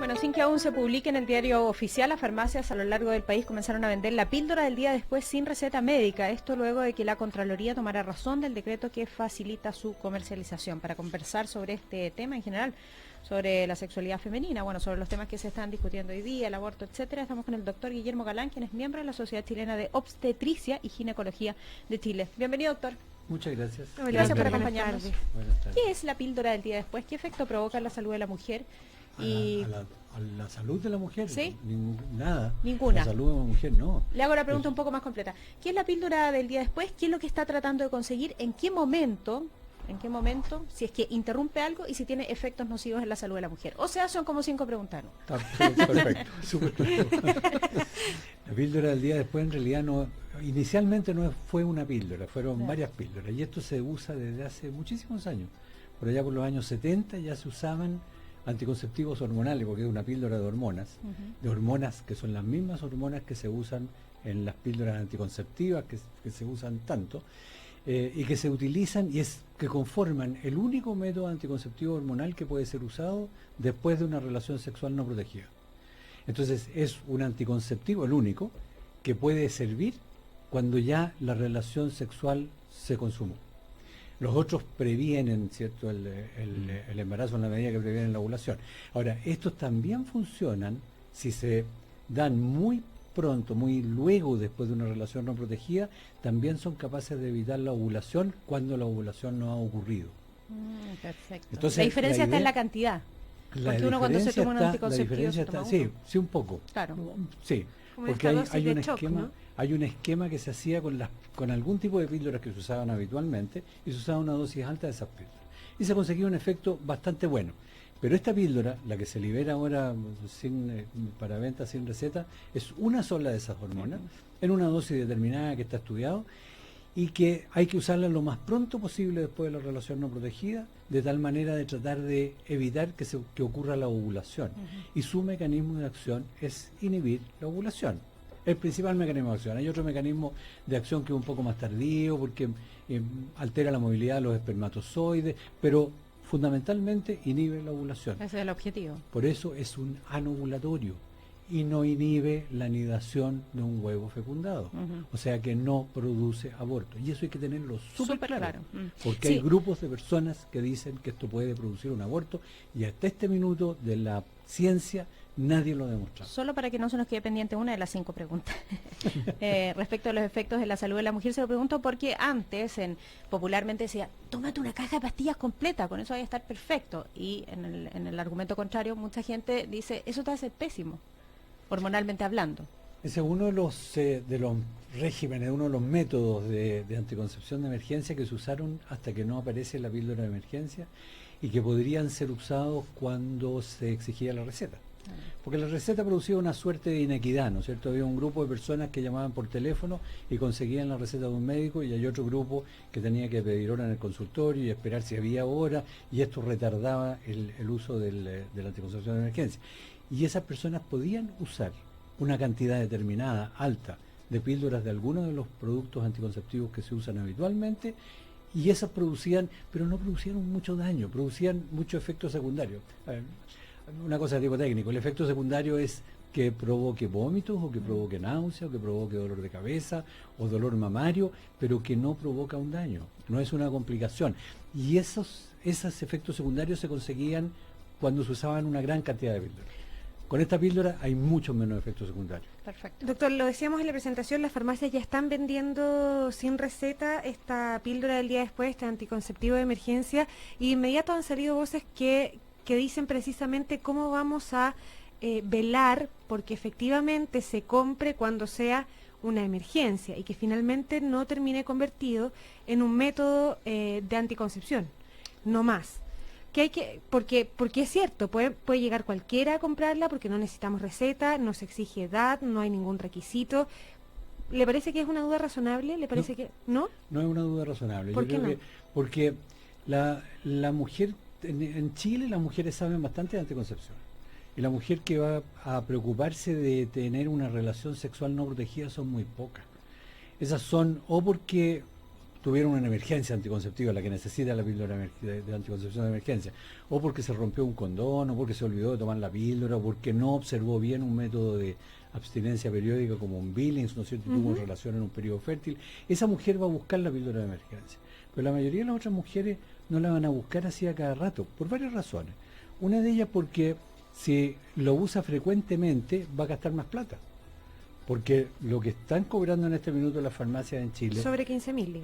Bueno, sin que aún se publique en el diario oficial, las farmacias a lo largo del país comenzaron a vender la píldora del día después sin receta médica. Esto luego de que la Contraloría tomara razón del decreto que facilita su comercialización. Para conversar sobre este tema en general, sobre la sexualidad femenina, bueno, sobre los temas que se están discutiendo hoy día, el aborto, etcétera, estamos con el doctor Guillermo Galán, quien es miembro de la Sociedad Chilena de Obstetricia y Ginecología de Chile. Bienvenido, doctor. Muchas gracias. Gracias por acompañarnos. Buenas tardes. ¿Qué es la píldora del día después? ¿Qué efecto provoca en la salud de la mujer? A la salud de la mujer, ¿sí? Nada. Ninguna. La salud de la mujer, no. Le hago la pregunta un poco más completa. ¿Qué es la píldora del día después? ¿Qué es lo que está tratando de conseguir? ¿En qué momento? Si es que interrumpe algo y si tiene efectos nocivos en la salud de la mujer. O sea, son como 5 preguntas, ¿no? Está perfecto, súper perfecto. La píldora del día después en realidad no, inicialmente no fue una píldora, fueron varias píldoras. Y esto se usa desde hace muchísimos años. Por allá por los años 70 ya se usaban anticonceptivos hormonales, porque es una píldora de hormonas que son las mismas hormonas que se usan en las píldoras anticonceptivas, que se usan tanto, y que se utilizan que conforman el único método anticonceptivo hormonal que puede ser usado después de una relación sexual no protegida. Entonces es un anticonceptivo, el único, que puede servir cuando ya la relación sexual se consumó. Los otros previenen, ¿cierto?, el embarazo en la medida que previenen la ovulación. Ahora, estos también funcionan si se dan muy pronto, muy luego después de una relación no protegida, también son capaces de evitar la ovulación cuando la ovulación no ha ocurrido. Perfecto. Entonces, la diferencia está en la cantidad. Porque uno cuando se toma un anticonceptivo se toma sí, sí, un poco. Claro. Sí, como porque esta hay un dosis de esquema, shock, ¿no? hay un esquema que se hacía con algún tipo de píldoras que se usaban habitualmente y se usaba una dosis alta de esas píldoras. Y se conseguía un efecto bastante bueno. Pero esta píldora, la que se libera ahora para venta sin receta, es una sola de esas hormonas, en una dosis determinada que está estudiado, y que hay que usarla lo más pronto posible después de la relación no protegida, de tal manera de tratar de evitar que ocurra la ovulación. Y su mecanismo de acción es inhibir la ovulación. El principal mecanismo de acción. Hay otro mecanismo de acción que es un poco más tardío, porque altera la movilidad de los espermatozoides, pero fundamentalmente inhibe la ovulación. Ese es el objetivo. Por eso es un anovulatorio y no inhibe la anidación de un huevo fecundado. O sea que no produce aborto. Y eso hay que tenerlo súper claro. Porque hay grupos de personas que dicen que esto puede producir un aborto y hasta este minuto de la ciencia nadie lo ha demostrado. Solo para que no se nos quede pendiente una de las 5 preguntas. Respecto a los efectos en la salud de la mujer, se lo pregunto porque antes popularmente decía, tómate una caja de pastillas completa, con eso vas a estar perfecto. Y en el argumento contrario, mucha gente dice, eso te hace pésimo, hormonalmente hablando. Ese es uno de los regímenes, uno de los métodos de anticoncepción de emergencia que se usaron hasta que no aparece la píldora de emergencia y que podrían ser usados cuando se exigía la receta. Porque la receta producía una suerte de inequidad, ¿no es cierto? Había un grupo de personas que llamaban por teléfono y conseguían la receta de un médico, y hay otro grupo que tenía que pedir hora en el consultorio y esperar si había hora, y esto retardaba el uso de la anticoncepción de emergencia. Y esas personas podían usar una cantidad determinada, alta, de píldoras de algunos de los productos anticonceptivos que se usan habitualmente, y esas producían, pero no producían mucho daño, producían mucho efecto secundario. Una cosa de tipo técnico, el efecto secundario es que provoque vómitos, o que provoque náusea, o que provoque dolor de cabeza, o dolor mamario, pero que no provoca un daño, no es una complicación. Y esos efectos secundarios se conseguían cuando se usaban una gran cantidad de píldoras. Con esta píldora hay muchos menos efectos secundarios. Perfecto. Doctor, lo decíamos en la presentación, las farmacias ya están vendiendo sin receta esta píldora del día después, este anticonceptivo de emergencia, y de inmediato han salido voces que dicen precisamente cómo vamos a velar porque efectivamente se compre cuando sea una emergencia y que finalmente no termine convertido en un método de anticoncepción, no más. Porque es cierto, puede llegar cualquiera a comprarla porque no necesitamos receta, no se exige edad, no hay ningún requisito. ¿Le parece que es una duda razonable? ¿Le parece que no? No es una duda razonable. ¿Por Yo qué creo no? que porque la mujer, en Chile las mujeres saben bastante de anticoncepción. Y la mujer que va a preocuparse de tener una relación sexual no protegida son muy pocas. Esas son o porque tuvieron una emergencia anticonceptiva, la que necesita la píldora de anticoncepción de emergencia, o porque se rompió un condón, o porque se olvidó de tomar la píldora, o porque no observó bien un método de abstinencia periódica como un Billings, ¿no es cierto?, tuvo relación en un periodo fértil, esa mujer va a buscar la píldora de emergencia. Pero la mayoría de las otras mujeres no la van a buscar así a cada rato, por varias razones. Una de ellas porque si lo usa frecuentemente va a gastar más plata. Porque lo que están cobrando en este minuto las farmacias en Chile Sobre 15.000.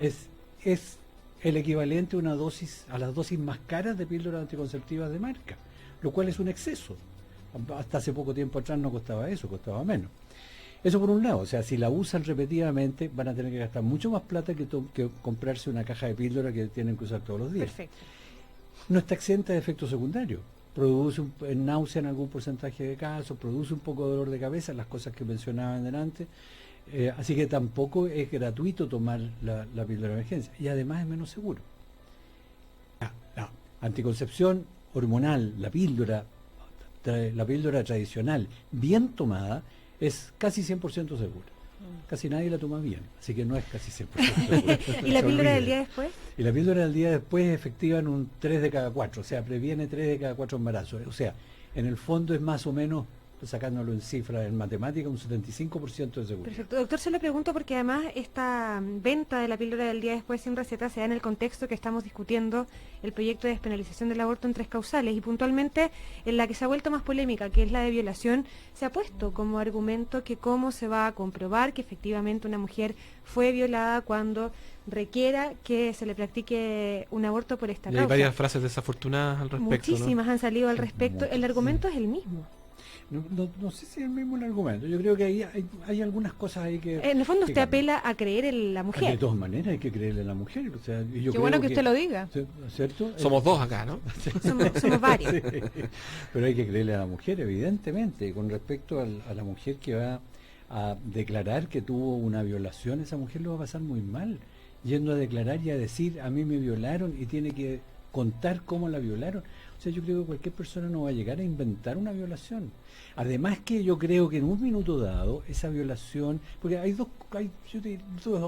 Es el equivalente a las dosis más caras de píldoras anticonceptivas de marca, lo cual es un exceso. Hasta hace poco tiempo atrás no costaba eso, costaba menos. Eso por un lado, o sea, si la usan repetidamente van a tener que gastar mucho más plata que comprarse una caja de píldora que tienen que usar todos los días. Perfecto. No está exenta de efectos secundarios. Produce náusea en algún porcentaje de casos, produce un poco de dolor de cabeza, las cosas que mencionaban delante. Así que tampoco es gratuito tomar la píldora de emergencia. Y además es menos seguro. La anticoncepción hormonal, la píldora tradicional, bien tomada, es casi 100% segura. Casi nadie la toma bien, así que no es casi 100% segura. ¿Y la píldora del día después? Y la píldora del día después es efectiva en un 3 de cada 4, o sea, previene 3 de cada 4 embarazos. O sea, en el fondo es más o menos, sacándolo en cifras, en matemática, un 75% de seguridad. Perfecto. Doctor, se lo pregunto porque además esta venta de la píldora del día después sin receta se da en el contexto que estamos discutiendo el proyecto de despenalización del aborto en 3 causales y puntualmente en la que se ha vuelto más polémica, que es la de violación, se ha puesto como argumento que cómo se va a comprobar que efectivamente una mujer fue violada cuando requiera que se le practique un aborto por esta causa. Hay varias frases desafortunadas al respecto. Muchísimas han salido al respecto. El argumento es el mismo. No sé si es el mismo el argumento. Yo creo que ahí hay algunas cosas ahí que... En el fondo usted apela a creer en la mujer. De todas maneras hay que creerle en la mujer. O sea, Qué bueno que usted lo diga. ¿Cierto? Somos dos acá, ¿no? Somos varios. Sí. Pero hay que creerle a la mujer, evidentemente. Con respecto a la mujer que va a declarar que tuvo una violación, esa mujer lo va a pasar muy mal. Yendo a declarar y a decir, a mí me violaron, y tiene que contar cómo la violaron. O sea, yo creo que cualquier persona no va a llegar a inventar una violación. Además que yo creo que en un minuto dado, esa violación, porque hay dos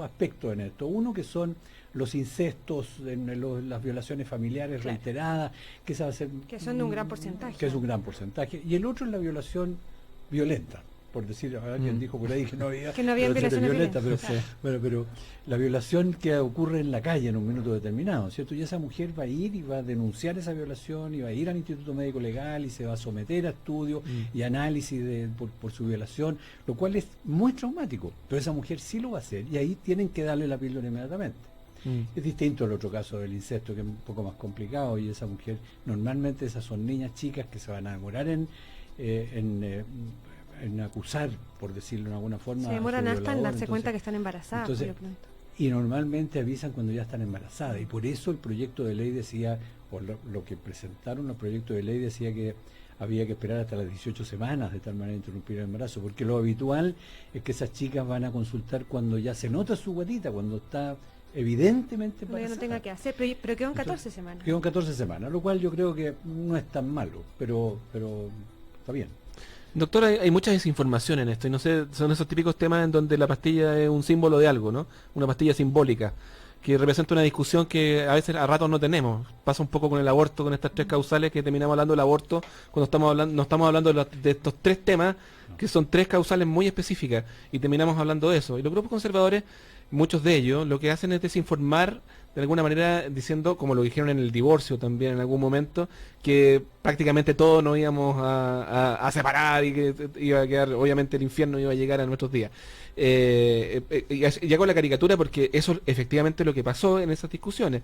aspectos en esto. Uno que son los incestos, las violaciones familiares reiteradas, que son de un gran porcentaje. Que es un gran porcentaje. Y el otro es la violación violenta. Por decir, alguien dijo por ahí que no había violaciones violentas, pero, pero la violación que ocurre en la calle en un minuto determinado, ¿cierto? Y esa mujer va a ir y va a denunciar esa violación y va a ir al Instituto Médico Legal y se va a someter a estudios y análisis por su violación, lo cual es muy traumático, pero esa mujer sí lo va a hacer y ahí tienen que darle la píldora inmediatamente. Es distinto al otro caso del incesto, que es un poco más complicado, y esa mujer, normalmente esas son niñas chicas que se van a demorar en acusar, por decirlo de alguna forma. Se demoran hasta en darse cuenta que entonces, están embarazadas. Entonces, y normalmente avisan cuando ya están embarazadas, y por eso el proyecto de ley decía, o lo que presentaron los proyectos de ley decía que había que esperar hasta las 18 semanas de tal manera interrumpir el embarazo, porque lo habitual es que esas chicas van a consultar cuando ya se nota su guatita, cuando está evidentemente embarazada. No tenga que hacer, pero quedó en 14 semanas. Quedó en 14 semanas, lo cual yo creo que no es tan malo, pero está bien. Doctor, hay mucha desinformación en esto, y no sé, son esos típicos temas en donde la pastilla es un símbolo de algo, ¿no? Una pastilla simbólica, que representa una discusión que a veces a ratos no tenemos. Pasa un poco con el aborto, con estas 3 causales que terminamos hablando del aborto, cuando no estamos hablando de estos 3 temas, que son 3 causales muy específicas, y terminamos hablando de eso. Y los grupos conservadores, muchos de ellos, lo que hacen es desinformar de alguna manera, diciendo, como lo dijeron en el divorcio también en algún momento, que prácticamente todos nos íbamos a separar y que iba a quedar, obviamente el infierno iba a llegar a nuestros días. Y hago la caricatura porque eso efectivamente es lo que pasó en esas discusiones.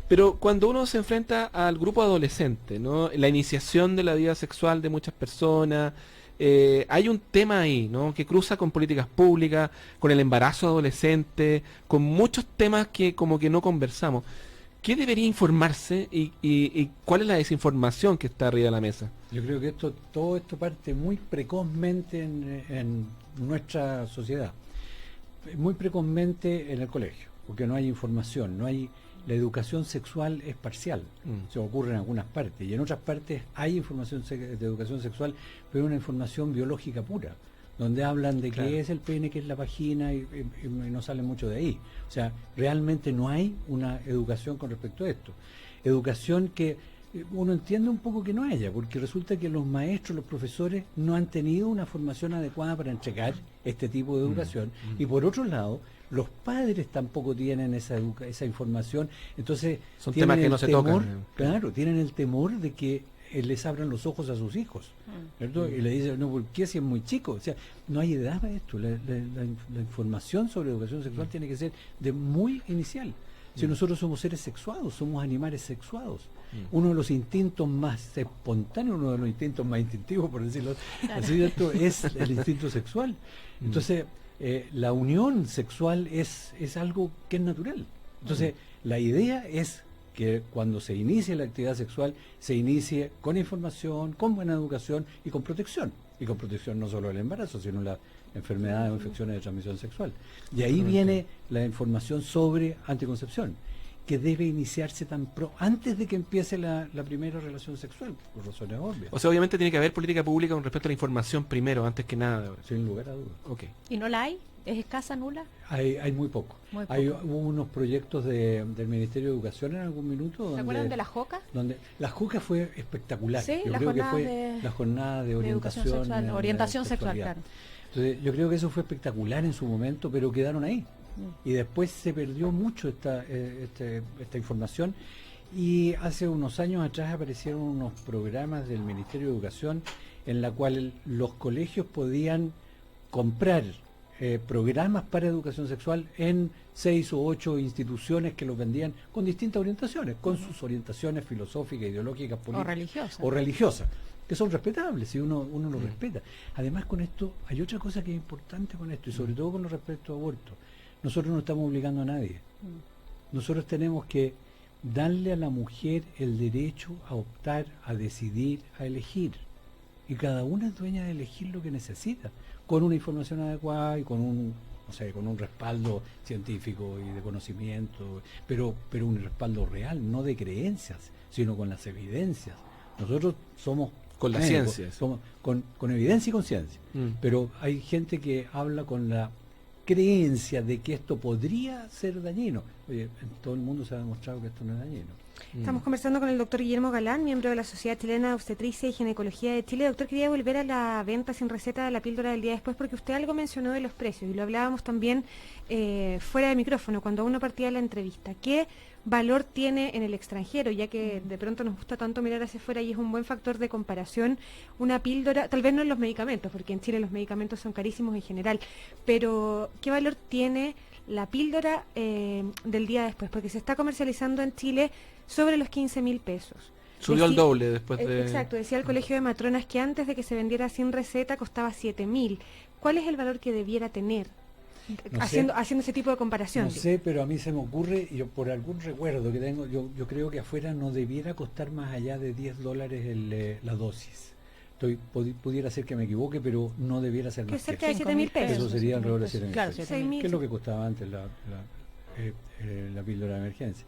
Pero cuando uno se enfrenta al grupo adolescente, ¿no? La iniciación de la vida sexual de muchas personas, hay un tema ahí, ¿no? Que cruza con políticas públicas, con el embarazo adolescente, con muchos temas que como que no conversamos. ¿Qué debería informarse y cuál es la desinformación que está arriba de la mesa? Yo creo que todo esto parte muy precozmente en nuestra sociedad, muy precozmente en el colegio, porque no hay información, la educación sexual es parcial, se ocurre en algunas partes, y en otras partes hay información de educación sexual, pero una información biológica pura, donde hablan de Claro. qué es el pene, qué es la vagina, y no sale mucho de ahí. O sea, realmente no hay una educación con respecto a esto. Educación que uno entiende un poco que no haya, porque resulta que los maestros, los profesores, no han tenido una formación adecuada para entregar este tipo de educación. Y por otro lado, los padres tampoco tienen esa información. Entonces, Son tienen temas que el no se temor, tocan. claro, tienen el temor de que les abran los ojos a sus hijos, ¿cierto? Y le dicen, no, ¿por qué si es muy chico? O sea, no hay edad para esto. La información sobre educación sexual tiene que ser de muy inicial. Si nosotros somos seres sexuados, somos animales sexuados. Uno de los instintos más espontáneos, uno de los instintos más instintivos, por decirlo así, ¿cierto? Es el instinto sexual. Entonces, la unión sexual es algo que es natural. Entonces, la idea es que cuando se inicie la actividad sexual, se inicie con información, con buena educación y con protección. Y con protección no solo del embarazo, sino la enfermedades o infecciones de transmisión sexual. Y ahí viene la información sobre anticoncepción, que debe iniciarse antes de que empiece la primera relación sexual, por razones obvias, O sea, obviamente tiene que haber política pública con respecto a la información primero, antes que nada. sin lugar a dudas. Ok. ¿Y no la hay? ¿Es escasa, nula? Hay muy poco. Muy Hubo unos proyectos del Ministerio de Educación en algún minuto. ¿Se acuerdan de la JOCA? Donde la JUCA fue espectacular. Sí, Yo las creo que jornadas fue de- la jornada de orientación sexual, orientación sexual, sexualidad. claro. Entonces, yo creo que eso fue espectacular en su momento, pero quedaron ahí. Y después se perdió mucho esta información. Y hace unos años atrás aparecieron unos programas del Ministerio de Educación en la cual los colegios podían comprar programas para educación sexual en 6 o 8 instituciones que los vendían con distintas orientaciones, con sus orientaciones filosóficas, ideológicas, políticas O religiosas, que son respetables si uno lo respeta. Además, con esto hay otra cosa que es importante con esto, y sobre todo con lo respecto a aborto. Nosotros no estamos obligando a nadie. Nosotros tenemos que darle a la mujer el derecho a optar, a decidir, a elegir. Y cada una es dueña de elegir lo que necesita, con una información adecuada y con un respaldo científico y de conocimiento, pero un respaldo real, no de creencias, sino con las evidencias. Nosotros somos Con la médicos, ciencia. somos con evidencia y con ciencia. Mm. Pero hay gente que habla con la creencia de que esto podría ser dañino. Oye, en todo el mundo se ha demostrado que esto no es dañino. Estamos conversando con el doctor Guillermo Galán, miembro de la Sociedad Chilena de Obstetricia y Ginecología de Chile. Doctor, quería volver a la venta sin receta de la píldora del día después, porque usted algo mencionó de los precios, y lo hablábamos también fuera de micrófono, cuando uno partía de la entrevista. ¿Qué valor tiene en el extranjero, ya que de pronto nos gusta tanto mirar hacia afuera y es un buen factor de comparación una píldora, tal vez no en los medicamentos, porque en Chile los medicamentos son carísimos en general, pero qué valor tiene la píldora del día después? Porque se está comercializando en Chile sobre los 15.000 pesos. Subió al doble después de... Exacto, decía el Colegio de Matronas que antes de que se vendiera sin receta costaba 7.000. ¿Cuál es el valor que debiera tener No haciendo sé. ese tipo de comparación? No sé, pero a mí se me ocurre, yo por algún recuerdo que tengo, yo creo que afuera no debiera costar más allá de $10 la dosis. Pudiera ser que me equivoque, pero no debiera ser Que más que cerca de eso. 7.000 pesos. Eso sería alrededor de 7.000 Claro, pesos. 7.000. Que es lo que costaba antes la píldora de emergencia.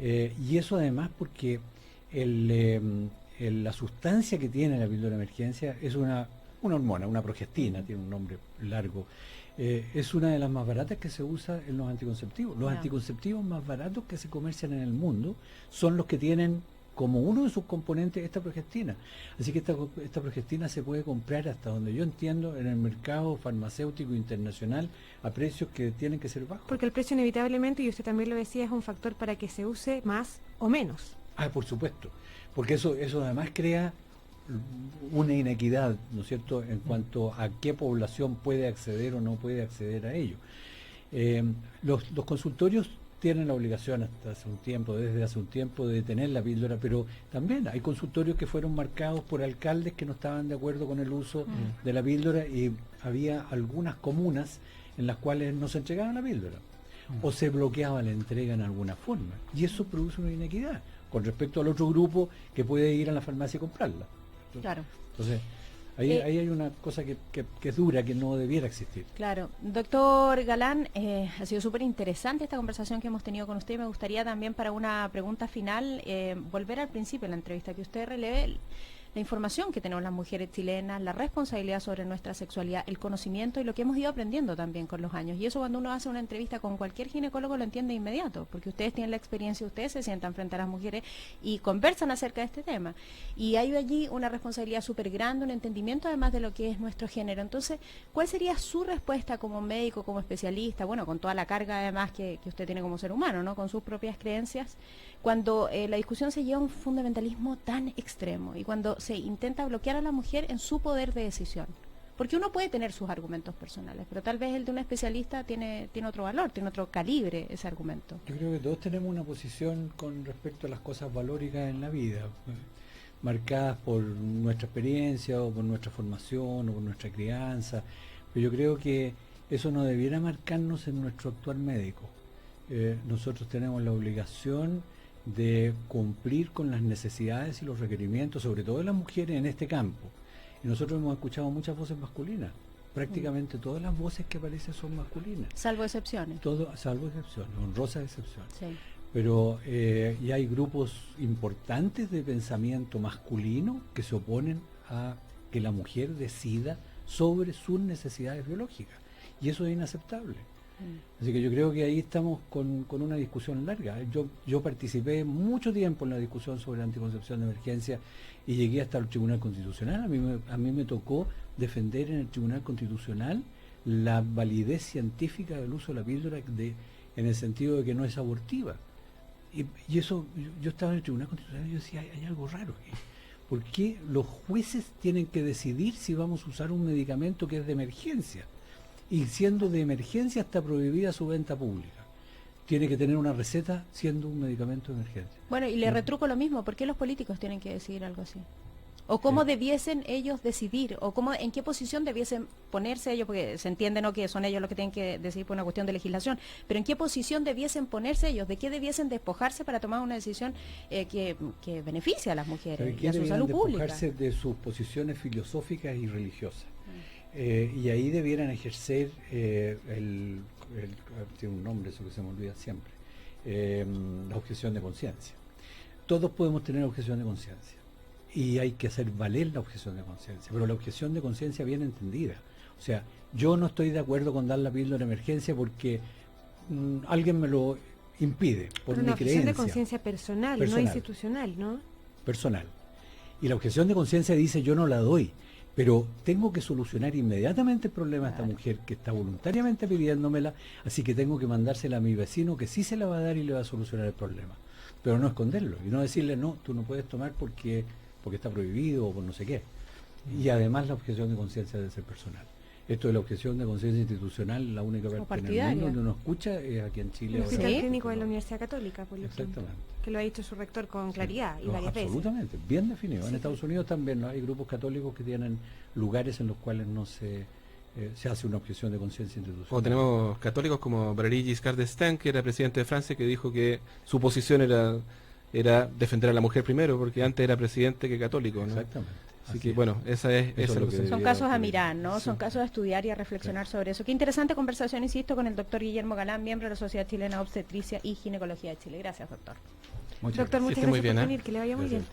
Y eso además porque la sustancia que tiene la píldora de emergencia es una hormona, una progestina, tiene un nombre largo. Es una de las más baratas que se usa en los anticonceptivos. Los anticonceptivos más baratos que se comercian en el mundo son los que tienen como uno de sus componentes esta progestina. Así que esta progestina se puede comprar, hasta donde yo entiendo, en el mercado farmacéutico internacional a precios que tienen que ser bajos. Porque el precio inevitablemente, y usted también lo decía, es un factor para que se use más o menos. Por supuesto, porque eso además crea una inequidad, ¿no es cierto?, en cuanto a qué población puede acceder o no puede acceder a ello. Los consultorios tienen la obligación desde hace un tiempo, de tener la píldora, pero también hay consultorios que fueron marcados por alcaldes que no estaban de acuerdo con el uso de la píldora, y había algunas comunas en las cuales no se entregaba la píldora o se bloqueaba la entrega en alguna forma, y eso produce una inequidad con respecto al otro grupo que puede ir a la farmacia y comprarla. Claro. Entonces, ahí hay una cosa que es dura, que no debiera existir. Claro. Doctor Galán, ha sido súper interesante esta conversación que hemos tenido con usted. Me gustaría también, para una pregunta final, volver al principio de la entrevista, que usted releve la información que tenemos las mujeres chilenas, la responsabilidad sobre nuestra sexualidad, el conocimiento y lo que hemos ido aprendiendo también con los años. Y eso cuando uno hace una entrevista con cualquier ginecólogo lo entiende de inmediato, porque ustedes tienen la experiencia, ustedes se sientan frente a las mujeres y conversan acerca de este tema. Y hay allí una responsabilidad súper grande, un entendimiento además de lo que es nuestro género. Entonces, ¿cuál sería su respuesta como médico, como especialista, bueno, con toda la carga además que usted tiene como ser humano, ¿no? Con sus propias creencias, cuando la discusión se lleva a un fundamentalismo tan extremo y cuando se intenta bloquear a la mujer en su poder de decisión? Porque uno puede tener sus argumentos personales, pero tal vez el de un especialista tiene otro valor, tiene otro calibre ese argumento. Yo creo que todos tenemos una posición con respecto a las cosas valóricas en la vida, marcadas por nuestra experiencia o por nuestra formación o por nuestra crianza, pero yo creo que eso no debiera marcarnos en nuestro actuar médico. Nosotros tenemos la obligación de cumplir con las necesidades y los requerimientos, sobre todo de las mujeres en este campo. Y nosotros hemos escuchado muchas voces masculinas. Prácticamente todas las voces que aparecen son masculinas. Salvo excepciones. Todo, salvo excepciones, honrosas excepciones. Sí. Pero ya hay grupos importantes de pensamiento masculino que se oponen a que la mujer decida sobre sus necesidades biológicas. Y eso es inaceptable. Así que yo creo que ahí estamos con una discusión larga. Yo participé mucho tiempo en la discusión sobre la anticoncepción de emergencia y llegué hasta el Tribunal Constitucional. A mí me tocó defender en el Tribunal Constitucional la validez científica del uso de la píldora en el sentido de que no es abortiva. Y eso, yo estaba en el Tribunal Constitucional y yo decía, hay algo raro aquí. ¿Por qué los jueces tienen que decidir si vamos a usar un medicamento que es de emergencia? Y siendo de emergencia está prohibida su venta pública. Tiene que tener una receta siendo un medicamento de emergencia. Bueno, y le retruco lo mismo, ¿por qué los políticos tienen que decidir algo así? ¿O cómo debiesen ellos decidir? ¿O en qué posición debiesen ponerse ellos? Porque se entiende, ¿no?, que son ellos los que tienen que decidir por una cuestión de legislación. Pero ¿en qué posición debiesen ponerse ellos? ¿De qué debiesen despojarse para tomar una decisión que beneficie a las mujeres y a su salud pública? Despojarse de sus posiciones filosóficas y religiosas. Y ahí debieran ejercer tiene un nombre, eso que se me olvida siempre, la objeción de conciencia. Todos podemos tener objeción de conciencia y hay que hacer valer la objeción de conciencia, pero la objeción de conciencia bien entendida. O sea, yo no estoy de acuerdo con dar la píldora de emergencia porque alguien me lo impide por mi creencia. Una objeción de conciencia personal, no institucional, ¿no? Personal. Y la objeción de conciencia dice yo no la doy, pero tengo que solucionar inmediatamente el problema a esta mujer que está voluntariamente pidiéndomela, así que tengo que mandársela a mi vecino que sí se la va a dar y le va a solucionar el problema. Pero no esconderlo y no decirle, no, tú no puedes tomar porque está prohibido o por no sé qué. Y además la objeción de conciencia debe ser personal. Esto de la objeción de conciencia institucional, la única parte en el mundo donde uno escucha es aquí en Chile. El Hospital Clínico de la Universidad Católica, por lo Exactamente. Que lo ha dicho su rector con claridad y varias veces. Absolutamente, bien definido. En Estados Unidos también hay grupos católicos que tienen lugares en los cuales no se hace una objeción de conciencia institucional. O tenemos católicos como Valéry Giscard d'Estaing, que era presidente de Francia, que dijo que su posición era defender a la mujer primero, porque antes era presidente que católico, ¿no? Exactamente. Así que bueno, esa es lo que son casos a mirar, ¿no? Sí. Son casos a estudiar y a reflexionar sobre eso. Qué interesante conversación, insisto, con el doctor Guillermo Galán, miembro de la Sociedad Chilena de Obstetricia y Ginecología de Chile. Gracias, doctor. Muchas gracias por venir, que le vaya muy bien.